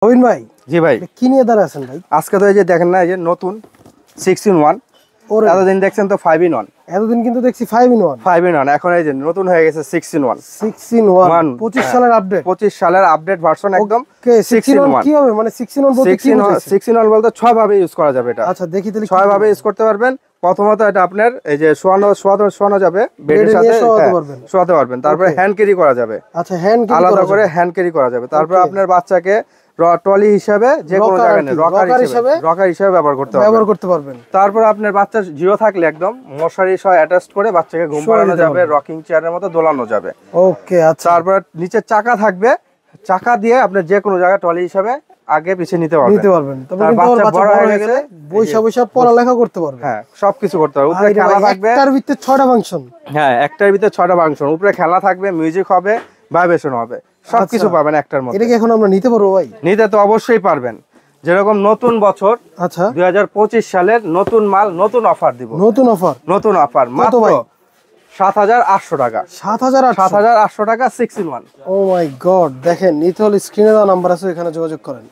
রবিন ভাই, জি ভাই, কি নিয়ে দাঁড়ায় আছেন ভাই? আজকে তো এই যে দেখেন না, এই যে নতুন 6-in-1। ওরে এতদিন দেখছেন তো 5-in-1। এতদিন কিন্তু দেখছি 5-in-1 5-in-1 এখন এই যে নতুন হয়ে গেছে 6-in-1। 6-in-1 25 সালের আপডেট। 25 সালের আপডেট ভার্সন একদম। ওকে, 6-in-1 কি হবে? মানে 6-in-1 বলতে কি বুঝাইছে? 6-in-1 বলতে 6 ভাবে ইউজ করা যাবে এটা। আচ্ছা দেখি তাহলে 6 ভাবে ইউজ করতে পারবেন। প্রথমত এটা আপনার এই যে শোয়ানো যাবে বেডের বেডে সাথে, নিয়ে শোয়াতে পারবেন। শোয়াতে পারবেন। তারপরে Okay. হ্যান্ড ক্যারি করা যাবে, আচ্ছা হ্যান্ড আলাদা করে হ্যান্ড ক্যারি করা যাবে। তারপরে Okay. আপনার বাচ্চাকে ট্রলি হিসাবে যে কোনো Rocker জায়গায় আর কি, রকার হিসাবে ব্যবহার করতে ব্যবহার পারবেন। করতে পারবেন। তারপর আপনার বাচ্চা জিরো থাকলে একদম মশারি সহ অ্যাটাচ করে বাচ্চাকে ঘুম শোয়া পাড়ানো দিতে যাবে, পারবেন। রকিং চেয়ারের মতো দোলানো যাবে। ওকে আচ্ছা, তারপর নিচে চাকা থাকবে, চাকা দিয়ে আপনি যে কোনো জায়গায় ট্রলি হিসাবে আগে পিছিয়ে নিতে নিতে পারবেন। পারবেন। তবে তার কিন্তু আমার বাচ্চা বাচ্চা বড় বড় হয়ে হয়ে গেলে গেছে, বইসা বইসা পড়ালেখা করতে পারবে। হ্যাঁ সবকিছু করতে পারবে। উপরে আরে খেলা ভাই, থাকবে, একটার ভিতরে 6টা ফাংশন। হ্যাঁ একটার ভিতরে 6টা ফাংশন। উপরে খেলা থাকবে, মিউজিক হবে, ভাইব্রেশন হবে, সবকিছু আচ্ছা। পাবেন একটার মধ্যে। এটা কি এখন আমরা নিতে পারবো ভাই? নিতে তো অবশ্যই পারবেন। যেরকম নতুন বছর আচ্ছা 2025 সালের নতুন মাল, নতুন অফার দিব। নতুন অফার নতুন অফার মাত্র ভাই? 7,800 টাকা। 7,800 7,800 টাকা 6-in-1। ও মাই গড, দেখেন নিতে হলে স্ক্রিনে দেওয়া নাম্বার আছে, এখানে যোগাযোগ করেন।